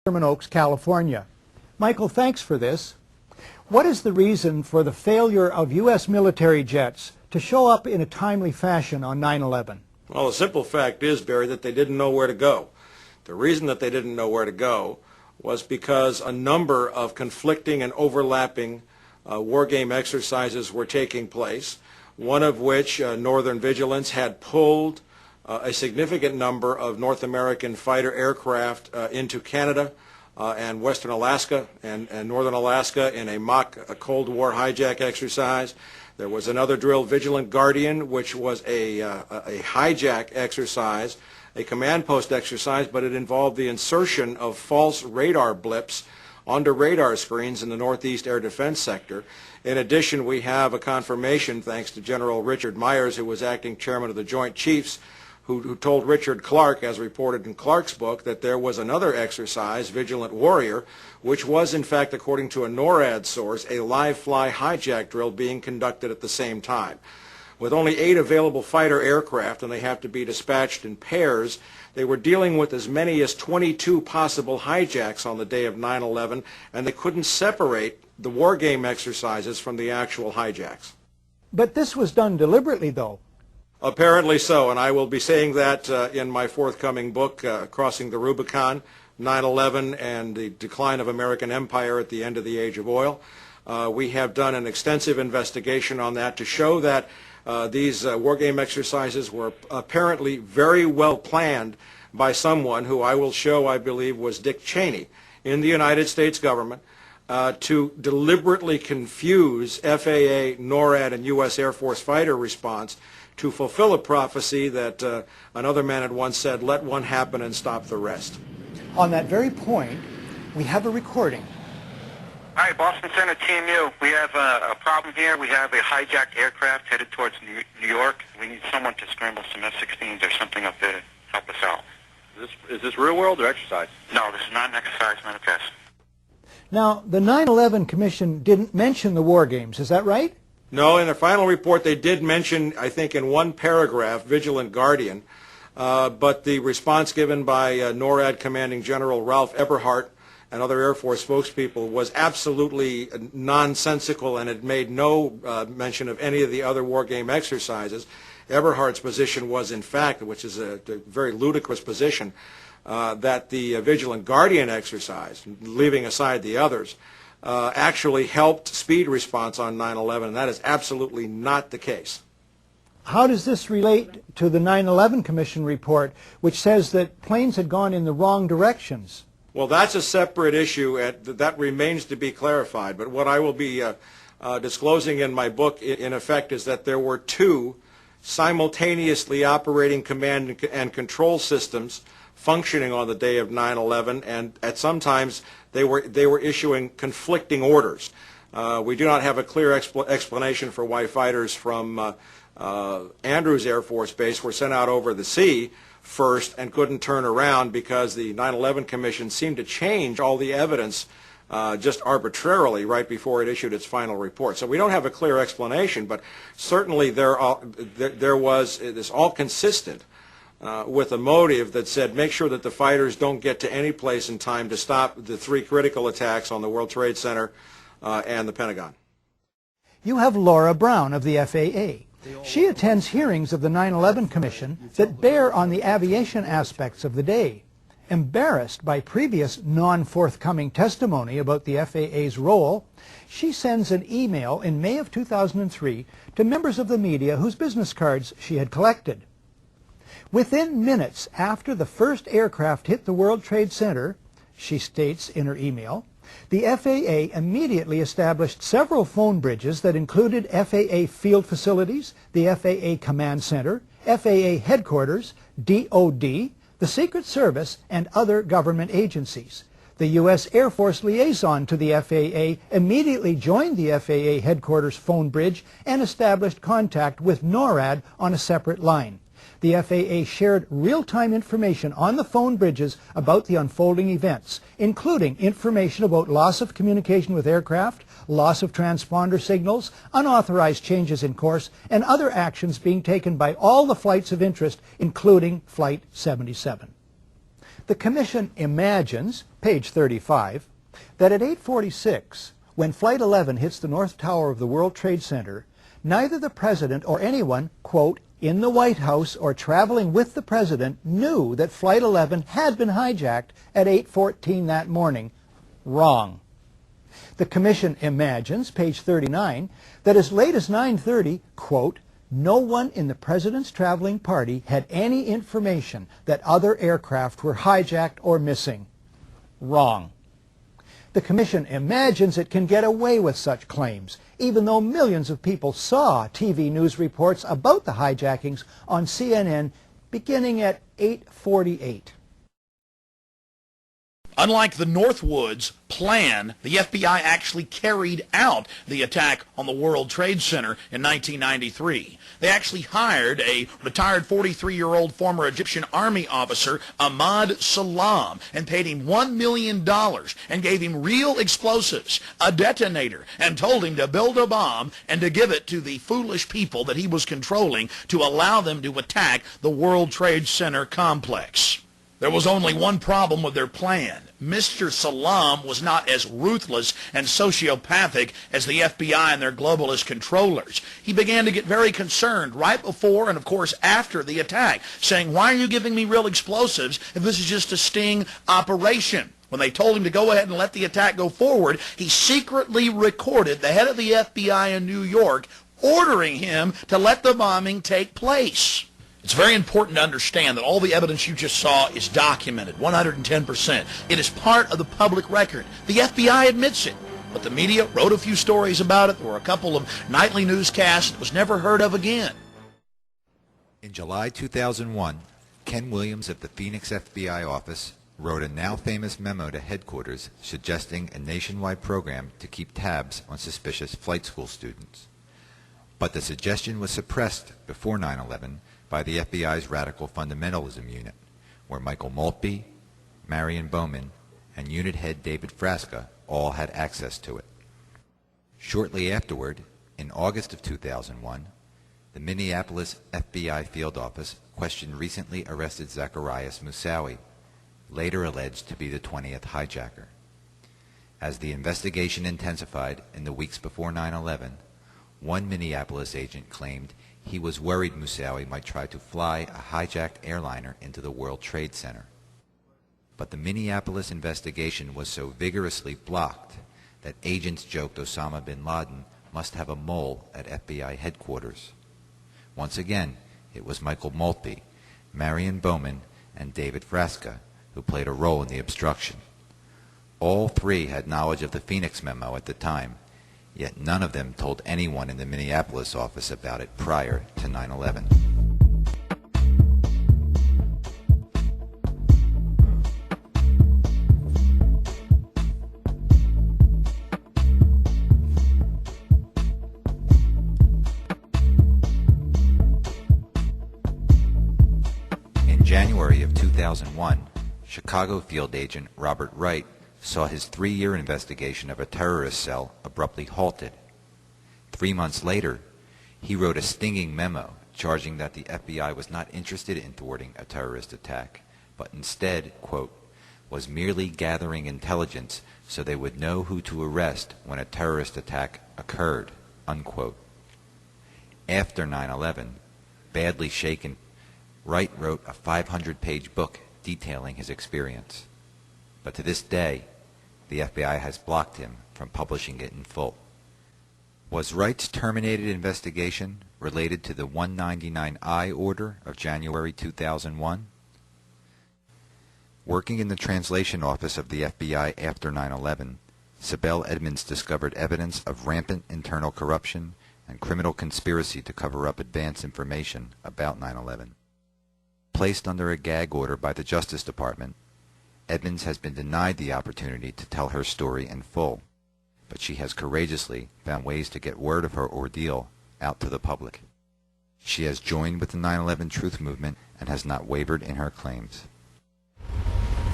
Sherman Oaks, California. Michael, thanks for this. What is the reason for the failure of U.S. military jets to show up in a timely fashion on 9/11? Well, the simple fact is, Barry, that they didn't know where to go. The reason that they didn't know where to go was because a number of conflicting and overlapping war game exercises were taking place, one of which, Northern Vigilance, had pulled a significant number of North American fighter aircraft into Canada and Western Alaska and Northern Alaska in a mock Cold War hijack exercise. There was another drill, Vigilant Guardian, which was a hijack exercise, a command post exercise, but it involved the insertion of false radar blips onto radar screens in the Northeast Air Defense Sector. In addition, we have a confirmation, thanks to General Richard Myers, who was acting chairman of the Joint Chiefs, who told Richard Clark, as reported in Clark's book, that there was another exercise, Vigilant Warrior, which was, in fact, according to a NORAD source, a live-fly hijack drill being conducted at the same time. With only 8 available fighter aircraft, and they have to be dispatched in pairs, they were dealing with as many as 22 possible hijacks on the day of 9/11, and they couldn't separate the war game exercises from the actual hijacks. But this was done deliberately, though. Apparently so, and I will be saying that in my forthcoming book, Crossing the Rubicon, 9/11 and the Decline of American Empire at the End of the Age of Oil. We have done an extensive investigation on that to show that these war game exercises were apparently very well planned by someone who I will show, I believe, was Dick Cheney in the United States government, to deliberately confuse FAA, NORAD, and U.S. Air Force fighter response to fulfill a prophecy that another man had once said, "Let one happen and stop the rest." On that very point, we have a recording. Hi, Boston Center, Team U. We have a problem here. We have a hijacked aircraft headed towards New York. We need someone to scramble some F-16s or something up there to help us out. Is this real world or exercise? No, this is not an exercise, not a test. Now, the 9/11 Commission didn't mention the war games, is that right? No, in their final report they did mention, I think in one paragraph, Vigilant Guardian, but the response given by NORAD Commanding General Ralph Eberhart and other Air Force spokespeople was absolutely nonsensical, and it made no mention of any of the other war game exercises. Eberhart's position was, in fact, which is a very ludicrous position, that the Vigilant Guardian exercise, leaving aside the others, actually helped speed response on 9/11, and that is absolutely not the case. How does this relate to the 9/11 Commission report, which says that planes had gone in the wrong directions? Well, that's a separate issue, that remains to be clarified. But what I will be disclosing in my book, in effect, is that there were 2 simultaneously operating command and control systems functioning on the day of 9/11, and at sometimes they were issuing conflicting orders. We do not have a clear explanation for why fighters from Andrews Air Force Base were sent out over the sea first and couldn't turn around, because the 9/11 Commission seemed to change all the evidence just arbitrarily right before it issued its final report. So we don't have a clear explanation, but certainly there was this all consistent with a motive that said, make sure that the fighters don't get to any place in time to stop the 3 critical attacks on the World Trade Center and the Pentagon. You have Laura Brown of the FAA. She attends hearings of the 9/11 Commission that bear on the aviation aspects of the day. Embarrassed by previous non-forthcoming testimony about the FAA's role, she sends an email in May of 2003 to members of the media whose business cards she had collected. Within minutes after the first aircraft hit the World Trade Center, she states in her email, the FAA immediately established several phone bridges that included FAA field facilities, the FAA Command Center, FAA Headquarters, DOD, the Secret Service, and other government agencies. The U.S. Air Force liaison to the FAA immediately joined the FAA Headquarters phone bridge and established contact with NORAD on a separate line. The FAA shared real-time information on the phone bridges about the unfolding events, including information about loss of communication with aircraft, loss of transponder signals, unauthorized changes in course, and other actions being taken by all the flights of interest, including Flight 77. The Commission imagines, page 35, that at 8:46, when Flight 11 hits the North Tower of the World Trade Center, neither the President or anyone, quote, in the White House or traveling with the President knew that Flight 11 had been hijacked at 8:14 that morning. Wrong. The Commission imagines, page 39, that as late as 9:30, quote, no one in the President's traveling party had any information that other aircraft were hijacked or missing. Wrong. The Commission imagines it can get away with such claims, even though millions of people saw TV news reports about the hijackings on CNN beginning at 8:48. Unlike the Northwoods plan, the FBI actually carried out the attack on the World Trade Center in 1993. They actually hired a retired 43-year-old former Egyptian army officer, Ahmad Salam, and paid him $1 million and gave him real explosives, a detonator, and told him to build a bomb and to give it to the foolish people that he was controlling to allow them to attack the World Trade Center complex. There was only one problem with their plan. Mr. Salam was not as ruthless and sociopathic as the FBI and their globalist controllers. He began to get very concerned right before and, of course, after the attack, saying, why are you giving me real explosives if this is just a sting operation? When they told him to go ahead and let the attack go forward, he secretly recorded the head of the FBI in New York ordering him to let the bombing take place. It's very important to understand that all the evidence you just saw is documented, 110%. It is part of the public record. The FBI admits it, but the media wrote a few stories about it. There were a couple of nightly newscasts. It was never heard of again. In July 2001, Ken Williams of the Phoenix FBI office wrote a now famous memo to headquarters suggesting a nationwide program to keep tabs on suspicious flight school students. But the suggestion was suppressed before 9/11 by the FBI's Radical Fundamentalism Unit, where Michael Maltby, Marion Bowman, and unit head David Frasca all had access to it. Shortly afterward, in August of 2001, the Minneapolis FBI field office questioned recently arrested Zacarias Moussaoui, later alleged to be the 20th hijacker. As the investigation intensified in the weeks before 9/11, one Minneapolis agent claimed he was worried Moussaoui might try to fly a hijacked airliner into the World Trade Center. But the Minneapolis investigation was so vigorously blocked that agents joked Osama bin Laden must have a mole at FBI headquarters. Once again, it was Michael Maltby, Marion Bowman, and David Frasca who played a role in the obstruction. All three had knowledge of the Phoenix memo at the time, yet none of them told anyone in the Minneapolis office about it prior to 9/11. In January of 2001, Chicago field agent Robert Wright saw his 3-year investigation of a terrorist cell abruptly halted. 3 months later, he wrote a stinging memo charging that the FBI was not interested in thwarting a terrorist attack, but instead, quote, was merely gathering intelligence so they would know who to arrest when a terrorist attack occurred, unquote. After 9/11, badly shaken, Wright wrote a 500-page book detailing his experience. But to this day, the FBI has blocked him from publishing it in full. Was Wright's terminated investigation related to the 199I order of January 2001? Working in the translation office of the FBI after 9/11, Sibel Edmonds discovered evidence of rampant internal corruption and criminal conspiracy to cover up advance information about 9/11. Placed under a gag order by the Justice Department, Edmonds has been denied the opportunity to tell her story in full, but she has courageously found ways to get word of her ordeal out to the public. She has joined with the 9/11 Truth Movement and has not wavered in her claims.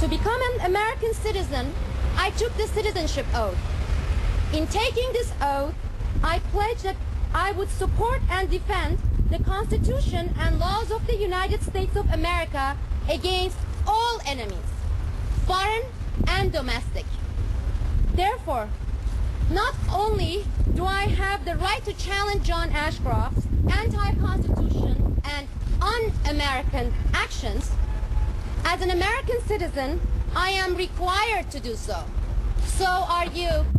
To become an American citizen, I took the citizenship oath. In taking this oath, I pledged that I would support and defend the Constitution and laws of the United States of America against all enemies, foreign and domestic. Therefore, not only do I have the right to challenge John Ashcroft's anti-Constitution and un-American actions, as an American citizen, I am required to do so. So are you.